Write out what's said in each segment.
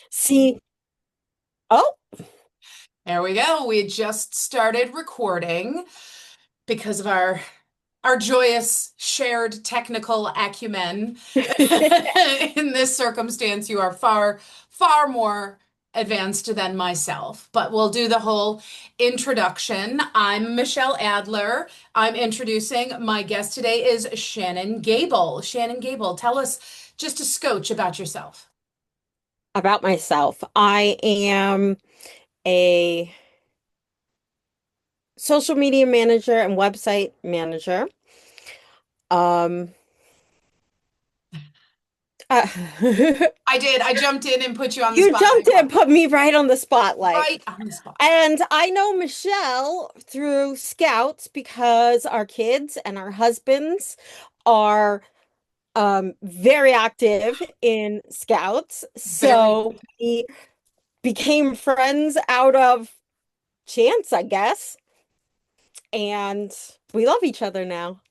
See, oh, There we go. We just started recording because of our joyous shared technical acumen. In this circumstance, you are far more advanced than myself. But we'll do the whole introduction. I'm Michelle Adler. I'm introducing my guest today is Shannon Gable. Shannon Gable, tell us just a scotch about yourself. about myself. I am a social media manager and website manager. Um, uh, I did. I jumped in and put you on the you spot. jumped in and put me right on the spotlight. Right on the spot. And I know Michelle through Scouts because our kids and our husbands are very active in Scouts. Very. So we became friends out of chance, I guess. And we love each other now.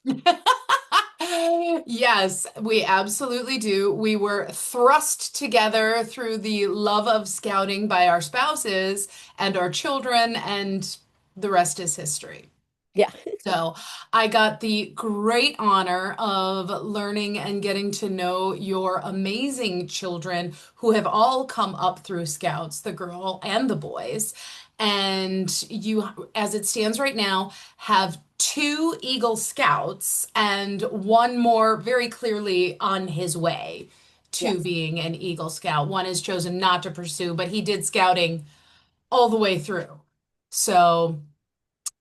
Yes, we absolutely do. We were thrust together through the love of scouting by our spouses and our children, and the rest is history. Yeah. So I got the great honor of learning and getting to know your amazing children who have all come up through Scouts, the girl and the boys. And you, as it stands right now, have two Eagle Scouts and one more very clearly on his way to Yes. being an Eagle Scout. One has chosen not to pursue, but he did scouting all the way through. So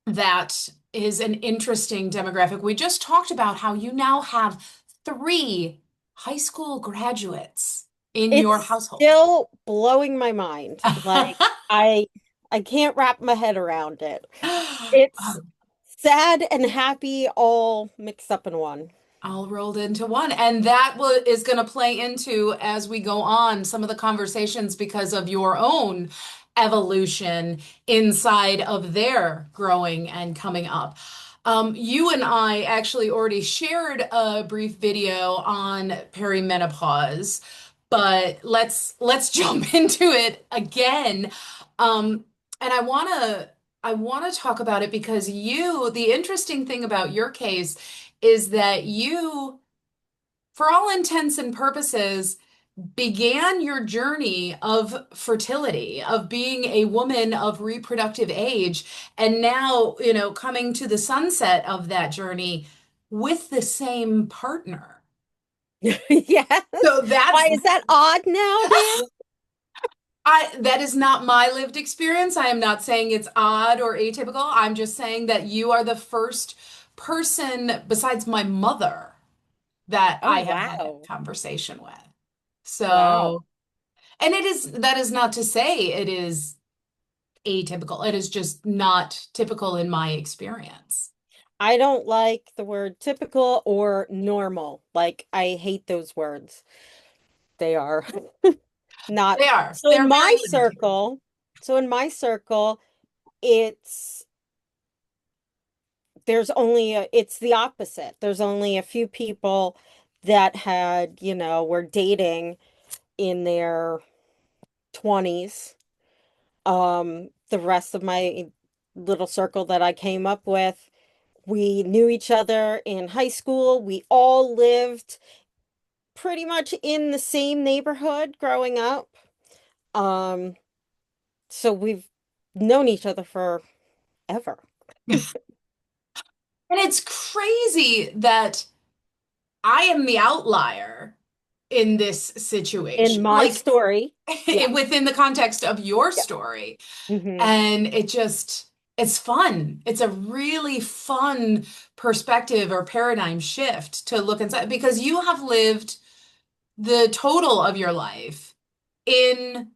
that is an interesting demographic. We just talked about how you now have three high school graduates in your It's household. still blowing my mind. Like I I can't wrap my head around it. It's sad and happy all mixed up in one. All rolled into one. And that is going to play into, as we go on, some of the conversations because of your own evolution inside of their growing and coming up. You and I actually already shared a brief video on perimenopause, but let's jump into it again. And I want to talk about it because the interesting thing about your case is that you, for all intents and purposes, began your journey of fertility, of being a woman of reproductive age, and now, coming to the sunset of that journey with the same partner. Yes. So that's Why is that odd now, Dan? that is not my lived experience. I am not saying it's odd or atypical. I'm just saying that you are the first person besides my mother that Oh, I have had that wow. conversation with. Wow. So, and that is not to say it is atypical. It is just not typical in my experience. I don't like the word typical or normal. Like I hate those words. They are not. They are. So They're in very my limiting. circle, so in my circle, it's it's the opposite. There's only a few people that were dating in their 20s. The rest of my little circle that I came up with, we knew each other in high school. We all lived pretty much in the same neighborhood growing up. Um, so we've known each other forever. And it's crazy that I am the outlier in this In situation, my like story, yeah. within the context of your Yeah. story. Hmm. And it's fun. It's a really fun perspective or paradigm shift to look inside because you have lived the total of your life in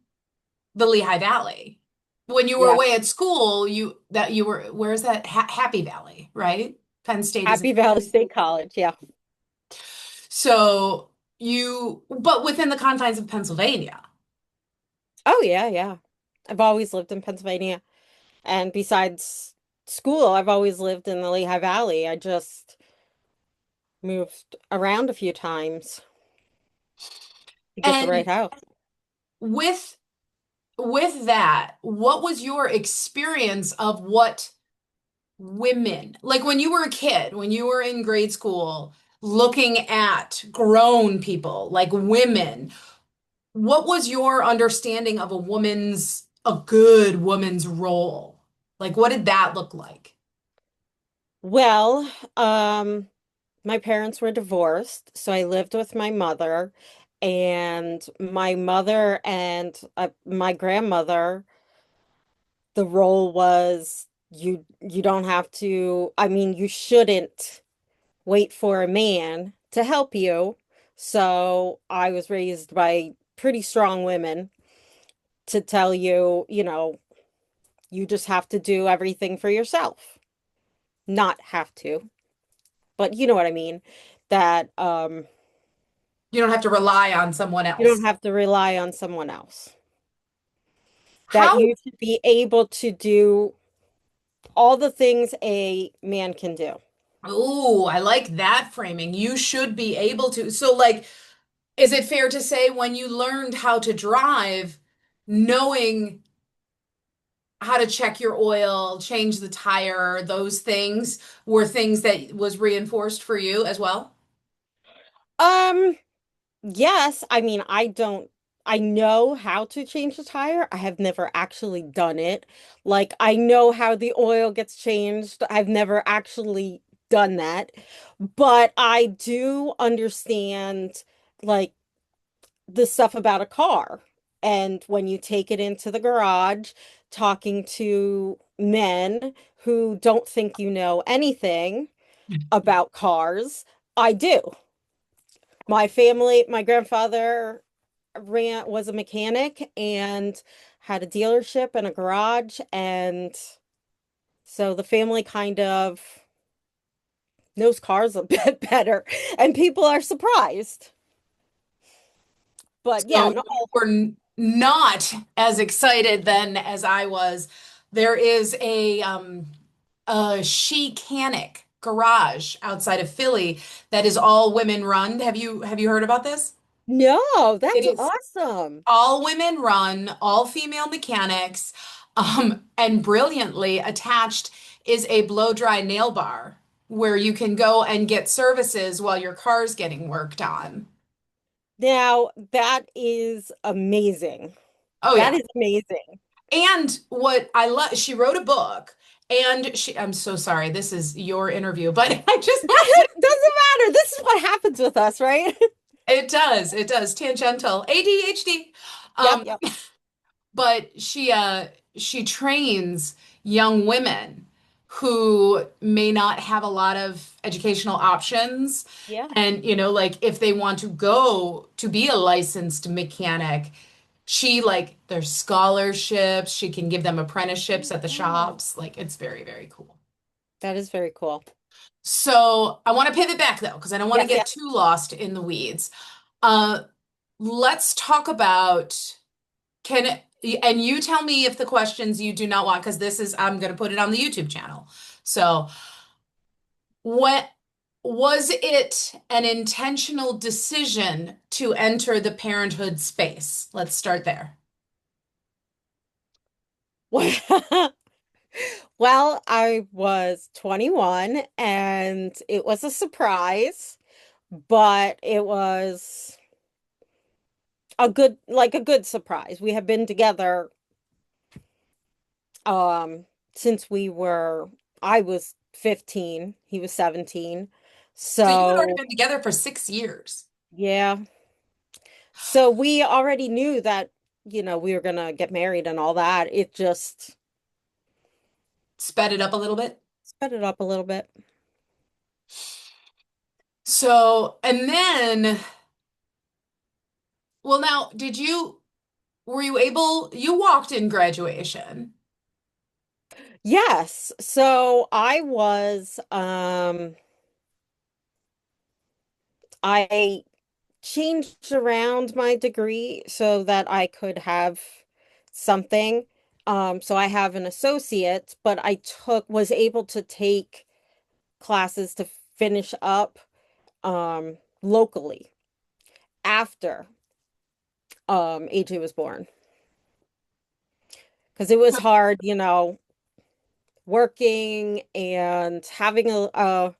the Lehigh Valley. When you were Yes. away at school, you were, where is that? Happy Valley, right? Penn State is in. Happy Valley State College. Yeah. So but within the confines of Pennsylvania. Oh, yeah, yeah. I've always lived in Pennsylvania. And besides school, I've always lived in the Lehigh Valley. I just moved around a few times to get the right And house. with with that, what was your experience of what women, like when you were a kid, when you were in grade school, looking at grown people, like women, what was your understanding of a good woman's role? Like, what did that look like? Well, my parents were divorced, so I lived with my mother, and my mother and my grandmother, the role was you don't have to, I mean, you shouldn't wait for a man to help you. So I was raised by pretty strong women to tell you, you just have to do everything for yourself. Not have to, but you know what I mean. That You don't have to rely on someone you don't else. have to rely on someone else. That How you should be able to do all the things a man can do. Oh, I like that framing. You should be able to. So, like, is it fair to say when you learned how to drive, knowing how to check your oil, change the tire, those things were things that was reinforced for you as well? Um, yes, I mean, I know how to change the tire. I have never actually done it. Like, I know how the oil gets changed. I've never actually done that. But I do understand, like, the stuff about a car. And when you take it into the garage, talking to men who don't think you know anything about cars, I do. My grandfather was a mechanic and had a dealership and a garage, and so the family kind of knows cars a bit better, and people are surprised. But yeah, So no, you were not as excited then as I was. There is a She-Canic garage outside of Philly that is all women run. Have you heard about this? no, It that's is awesome. all women run, all female mechanics, and brilliantly attached is a blow dry nail bar where you can go and get services while your car's getting worked on. Now, that is amazing. Oh That yeah. is amazing. And what I love, she wrote a book and I'm so sorry, this is your interview, but I just want to, Doesn't matter. This is what happens with us, right? it does, tangential, ADHD. Yep, Um, yep. but she trains young women who may not have a lot of educational options. Yeah. And, like if they want to go to be a licensed mechanic, there's scholarships, she can give them apprenticeships at the Wow. shops. Like it's very, very cool. That is very cool. So I want to pivot back though, because I don't want to Yes, get yes. too lost in the weeds. Uh, let's talk about can and you tell me if the questions you do not want, because I'm going to put it on the YouTube channel. So, what was it an intentional decision to enter the parenthood space? Let's start there. Well, I was 21 and it was a surprise, but it was a good surprise. We have been together um since I was 15, he was 17. So you had already So, been together for 6 years. yeah. So we already knew that, we were gonna get married and all that. It just Sped it up a little bit. sped it up a little bit. So, and then, well, now, were you able, you walked in graduation. Yes. So I changed around my degree so that I could have something. So I have an associate, but was able to take classes to finish up locally after AJ was born. because it was hard, working and having a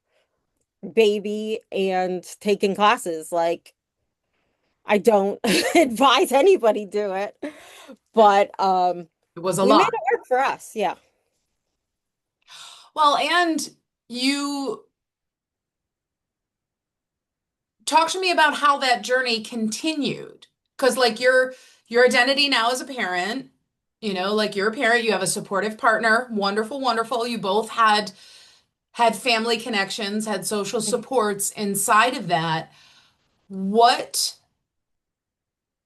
baby and taking classes. Like, I don't advise anybody do it, Yeah, but it was a we made lot. it work for us. Yeah. Well, and you talk to me about how that journey continued. Because like your identity now as a parent, like you're a parent, you have a supportive partner, wonderful, wonderful. You both had family connections, had social supports inside of that. What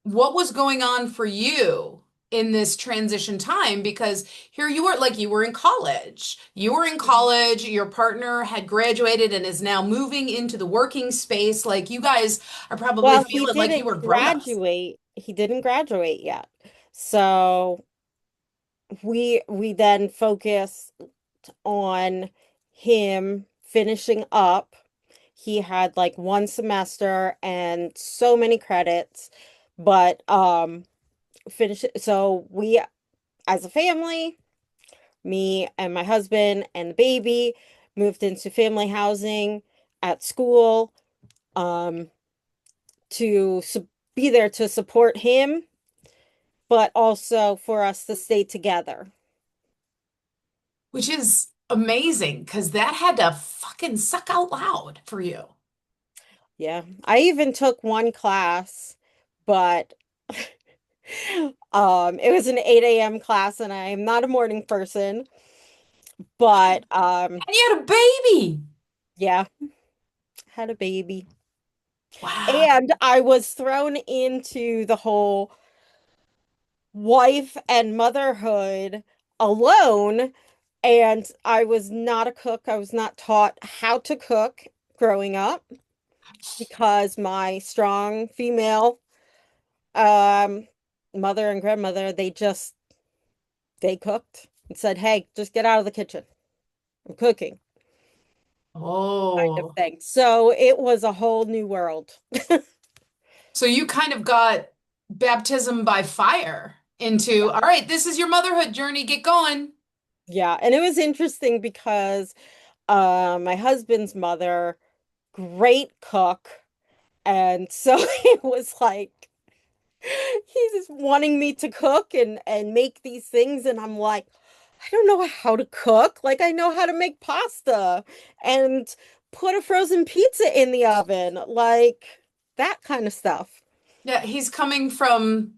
what was going on for you in this transition time? Because here you were, like you were in college. You were in Mhm. college, your partner had graduated and is now moving into the working space. Like you guys are probably Well, he feeling like you didn't were grown-ups. graduate. He didn't graduate yet. So we then focused on him finishing up. He had like one semester and so many credits, but finish it. So we as a family, me and my husband and the baby moved into family housing at school um to be there to support him, but also for us to stay together. Which is amazing because that had to fucking suck out loud for you. Yeah. I even took one class, but it was an 8 a.m. class and I'm not a morning person, but And you had a baby. yeah, had a baby. Wow. And I was thrown into the whole wife and motherhood alone, and I was not a cook. I was not taught how to cook growing up because my strong female um mother and grandmother, they cooked and said, "Hey, just get out of the kitchen. I'm cooking." Kind of Oh. thing. So it was a whole new world. So you kind of got baptism by fire into, all right, this is your motherhood journey, get going. Yeah, and it was interesting because my husband's mother, great cook, and so it was like he's just wanting me to cook and make these things, and I'm like, I don't know how to cook. Like, I know how to make pasta and put a frozen pizza in the oven, like that kind of stuff. Yeah, he's coming from,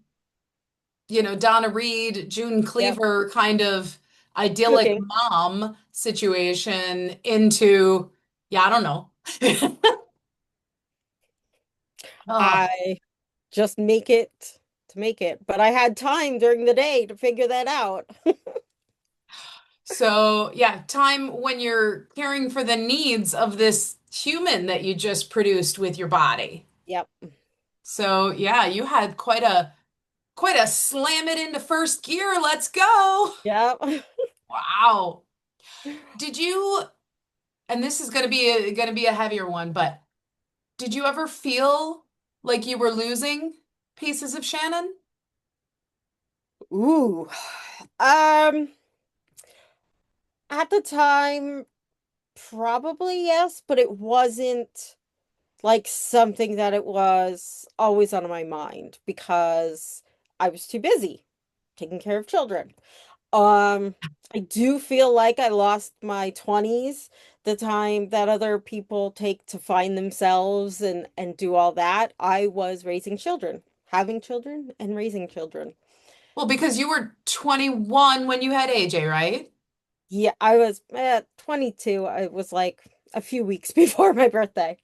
Donna Reed, June Yep. Cleaver kind of idyllic Cooking. mom situation into, yeah, I don't know. Oh, I just make it to make it, but I had time during the day to figure that out. so yeah, time when you're caring for the needs of this human that you just produced with your body. Yep. So yeah, you had quite a slam it into first gear. Let's go. Yep. Wow. Did you, and this is gonna be a heavier one, but did you ever feel like you were losing pieces of Shannon? Ooh. Um, at the time, probably yes, but it wasn't like something that it was always on my mind because I was too busy taking care of children. Um, I do feel like I lost my 20s, the time that other people take to find themselves and do all that. I was raising children, having children and raising children. Well, because you were 21 when you had AJ, right? Yeah, I was at 22. I was like a few weeks before my birthday.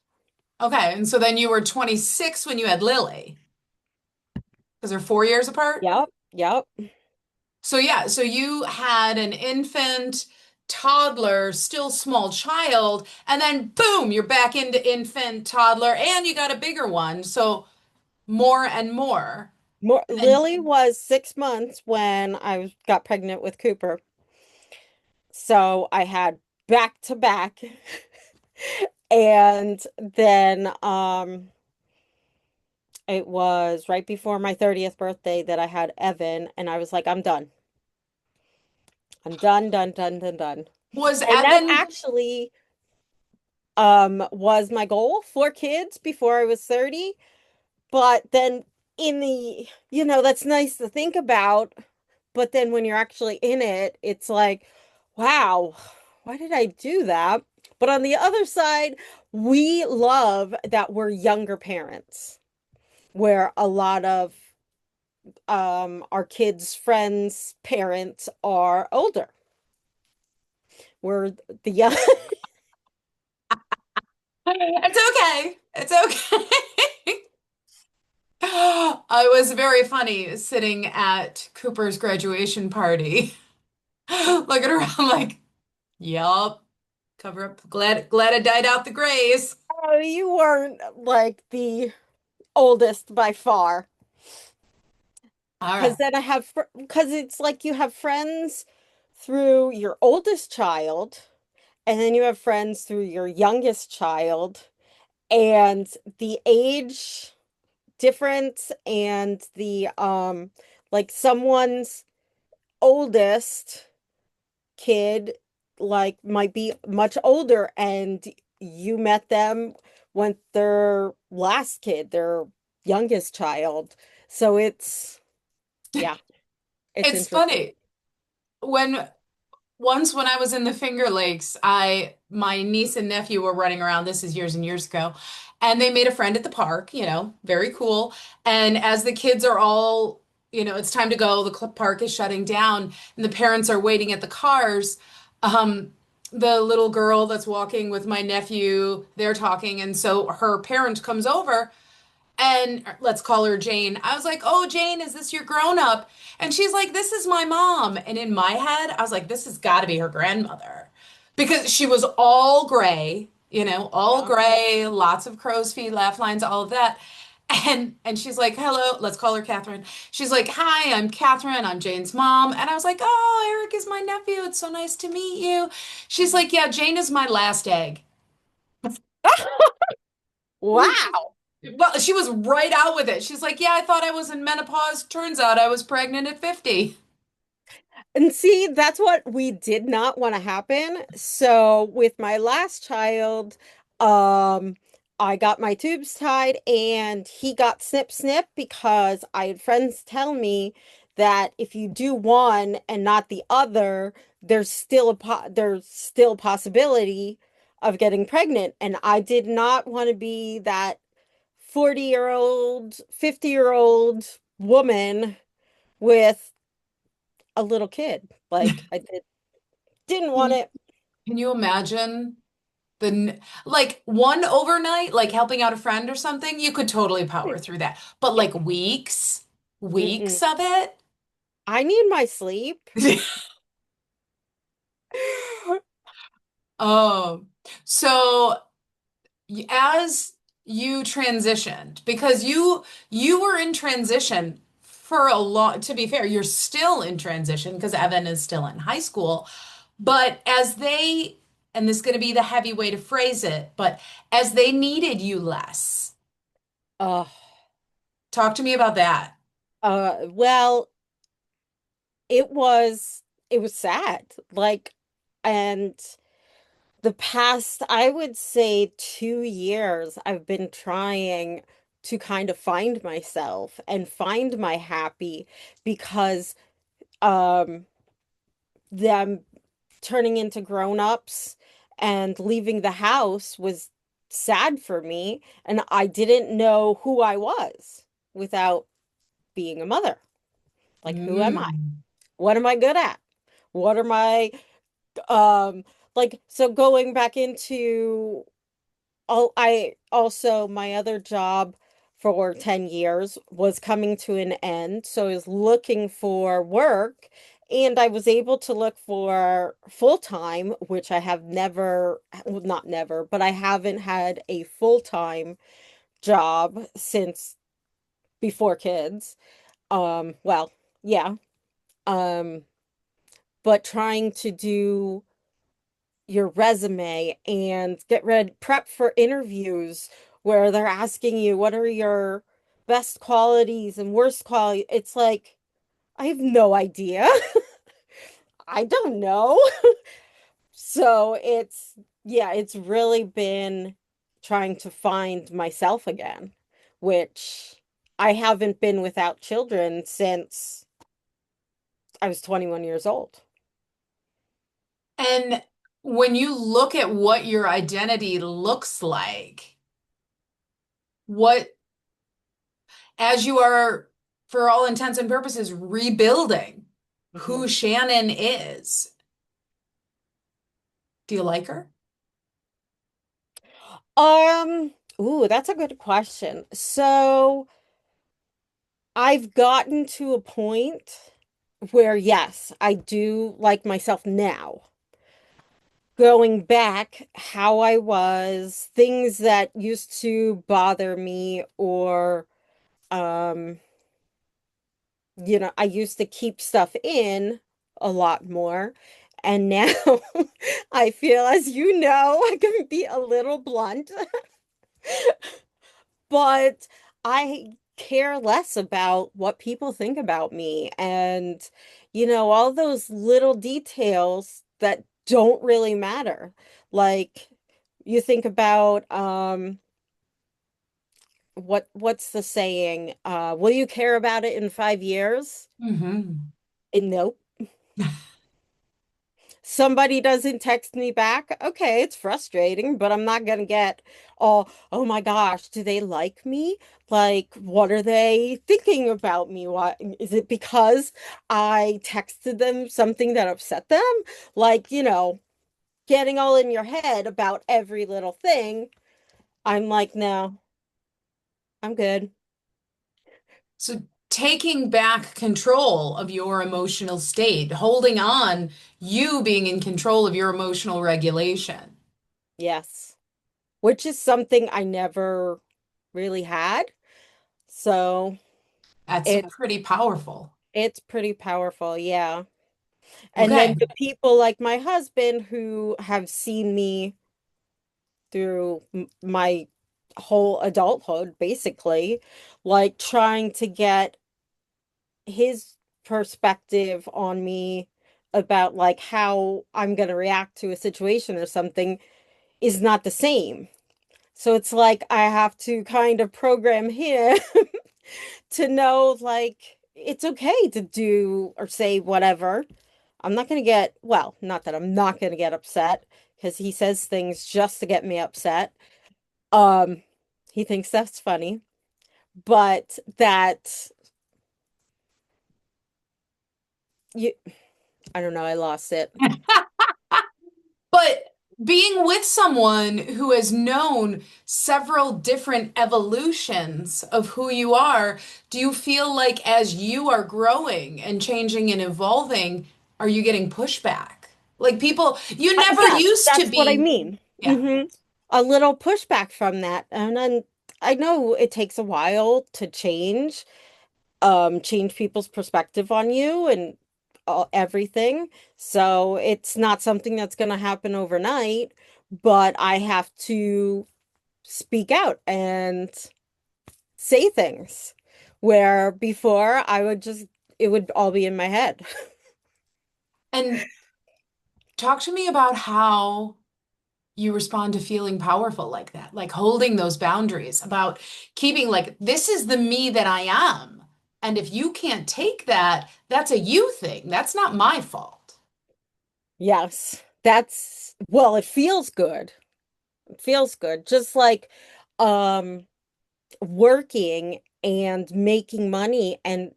Okay, and so then you were 26 when you had Lily, because they're 4 years apart. Yep, yep. So yeah, so you had an infant, toddler, still small child, and then boom, you're back into infant, toddler, and you got a bigger one. So more and more. And Lily was 6 months when got pregnant with Cooper. So I had back to back. And then it was right before my 30th birthday that I had Evan, and I was like, I'm done. I'm done, done, done, done, done. Was And that Evan, actually was my goal, 4 kids before I was 30. But then in the, that's nice to think about, but then when you're actually in it, it's like, wow, why did I do that? But on the other side, we love that we're younger parents, where a lot of our kids' friends' parents are older. We're the young. it's okay. It's okay. It was very funny sitting at Cooper's graduation party, looking around like, yup, cover up. Glad I died out the grays. Oh, you weren't like the oldest by far. All Because right. then because it's like you have friends through your oldest child, and then you have friends through your youngest child, and the age difference and the like someone's oldest kid like might be much older and you met them when their last kid, their youngest child. So yeah, it's It's interesting. funny. When Once when I was in the Finger Lakes, I my niece and nephew were running around. This is years and years ago. And they made a friend at the park, very cool. And as the kids are all, it's time to go, the park is shutting down, and the parents are waiting at the cars. Um, the little girl that's walking with my nephew, they're talking, and so her parent comes over and let's call her Jane. I was like, "Oh, Jane, is this your grown up?" And she's like, "This is my mom." And in my head, I was like, "This has got to be her grandmother." Because she was all gray, all Yeah. gray, lots of crow's feet, laugh lines, all of that. And she's like, "Hello, let's call her Catherine." She's like, "Hi, I'm Catherine. I'm Jane's mom." And I was like, "Oh, Eric is my nephew. It's so nice to meet you." She's like, "Yeah, Jane is my last egg." Wow. Well, she was right out with it. She's like, "Yeah, I thought I was in menopause. Turns out I was pregnant at 50." And see, that's what we did not want to happen. So with my last child, um, I got my tubes tied and he got snip snip because I had friends tell me that if you do one and not the other, there's still possibility of getting pregnant. And I did not want to be that 40-year-old, 50-year-old woman with a little kid. Like didn't Can want you, it. can you imagine like one overnight, like helping out a friend or something? You could totally power through that. But Yeah. like weeks, Mm-mm. weeks of it? I need my sleep. Oh, so as you transitioned, because you were in transition for a long, to be fair, you're still in transition because Evan is still in high school. But and this is going to be the heavy way to phrase it, but as they needed you less, Uh, talk to me about that. well, it was sad. Like, and the past, I would say 2 years, I've been trying to kind of find myself and find my happy because um them turning into grown-ups and leaving the house was sad for me, and I didn't know who I was without being a mother. Like, who am I? Mm. What am I good at? What are my um so going back into I also my other job for 10 years was coming to an end, so I was looking for work and I was able to look for full time, which I have never, well, not never, but I haven't had a full-time job since before kids. Well, yeah. Um, but trying to do your resume and get ready, prep for interviews where they're asking you what are your best qualities and worst quality. It's like, I have no idea. I don't know. So yeah, it's really been trying to find myself again, which I haven't been without children since I was 21 years old. And when you look at what your identity looks like, what, as you are, for all intents and purposes, rebuilding who Mhm. Shannon is, do you like her? Ooh, that's a good question. So I've gotten to a point where, yes, I do like myself now. Going back, how I was, things that used to bother me, or, um, I used to keep stuff in a lot more. And now I feel, as you know, I can be a little blunt, but I care less about what people think about me, and all those little details that don't really matter. Like, you think about what's the saying? Will you care about it in 5 years? Hmm. Nope. Somebody doesn't text me back. Okay, it's frustrating, but I'm not gonna get, oh my gosh, do they like me? Like, what are they thinking about me? What is it, because I texted them something that upset them? Like, getting all in your head about every little thing. I'm like, no, I'm good. So taking back control of your emotional state, holding on, you being in control of your emotional regulation. Yes. Which is something I never really had. So That's it's pretty powerful. it's pretty powerful, yeah. And then Okay. the people like my husband, who have seen me through my whole adulthood, basically, like trying to get his perspective on me about like how I'm going to react to a situation or something, is not the same. So it's like I have to kind of program him to know, like, it's okay to do or say whatever. I'm not going to get, well, not that I'm not going to get upset, because he says things just to get me upset. Um, he thinks that's funny, but that you, I don't know, I lost it. But being with someone who has known several different evolutions of who you are, do you feel like as you are growing and changing and evolving, are you getting pushback? Like people, you never Yes, used to that's what I be. mean. Yeah. A little pushback from that. And then I know it takes a while to change people's perspective on you and everything. So it's not something that's going to happen overnight, but I have to speak out and say things where before it would all be in my head. And talk to me about how you respond to feeling powerful like that, like holding those boundaries, about keeping, like, this is the me that I am. And if you can't take that, that's a you thing. That's not my fault. Yes, well, it feels good. It feels good. Just like um working and making money and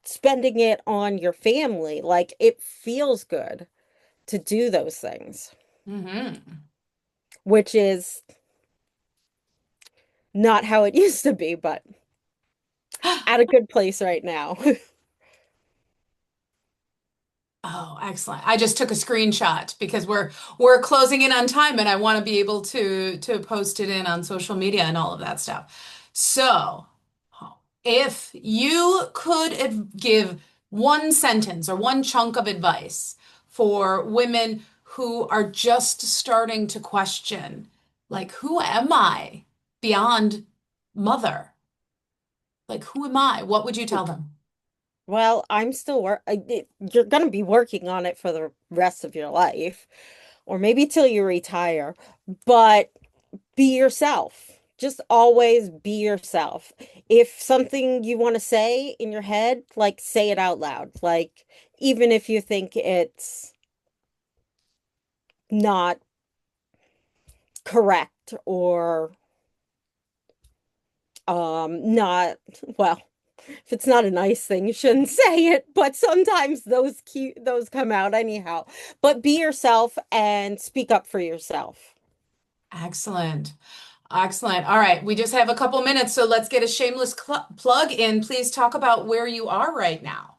spending it on your family. Like, it feels good to do those things, Hmm. which is not how it used to be, but at a good place right now. Oh, excellent. I just took a screenshot because we're closing in on time and I want to be able to post it in on social media and all of that stuff. So, if you could give one sentence or one chunk of advice for women who are just starting to question, like, who am I beyond mother? Like, who am I? What would you tell them? Well, I'm still you're going to be working on it for the rest of your life, or maybe till you retire, but be yourself. Just always be yourself. If something you want to say in your head, like say it out loud. Like even if you think it's not correct or not well, if it's not a nice thing, you shouldn't say it, but sometimes those come out anyhow. But be yourself and speak up for yourself. Excellent. Excellent. All right. We just have a couple minutes, so let's get a shameless plug in. Please talk about where you are right now.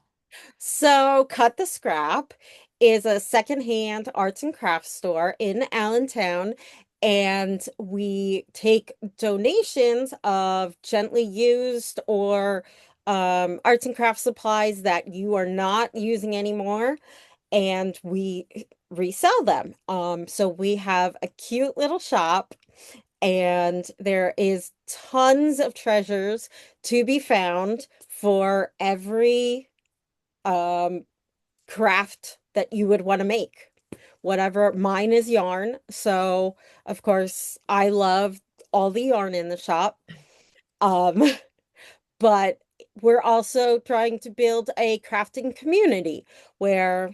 So, Cut the Scrap is a secondhand arts and crafts store in Allentown, and we take donations of gently used or arts and craft supplies that you are not using anymore, and we resell them. So we have a cute little shop, and there is tons of treasures to be found for every um craft that you would want to make. Whatever, mine is yarn. So, of course, I love all the yarn in the shop. Um, but we're also trying to build a crafting community where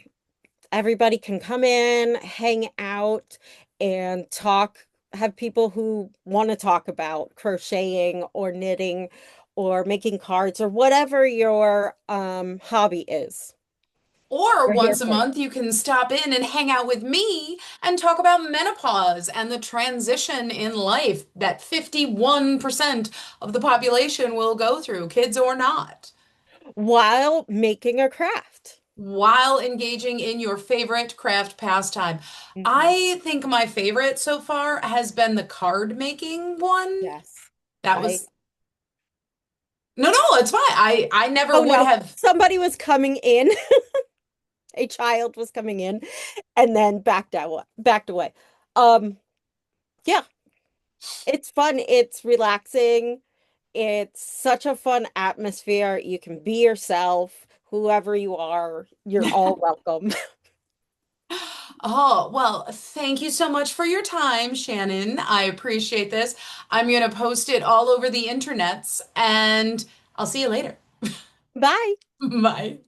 everybody can come in, hang out, and talk, have people who want to talk about crocheting or knitting or making cards or whatever your hobby is. Or We're here once a for you. month, you can stop in and hang out with me and talk about menopause and the transition in life that 51% of the population will go through, kids or not, While making a craft. while engaging in your favorite craft pastime. Hmm. I think my favorite so far has been the card making one. Yes. That I was no, no, it's fine. I never Oh would no, have. somebody was coming in. A child was coming in and then backed away. Um, yeah, it's fun. It's relaxing. It's such a fun atmosphere. You can be yourself, whoever you are. You're all welcome. Oh, well, thank you so much for your time, Shannon. I appreciate this. I'm going to post it all over the internets and I'll see you later. Bye. Bye.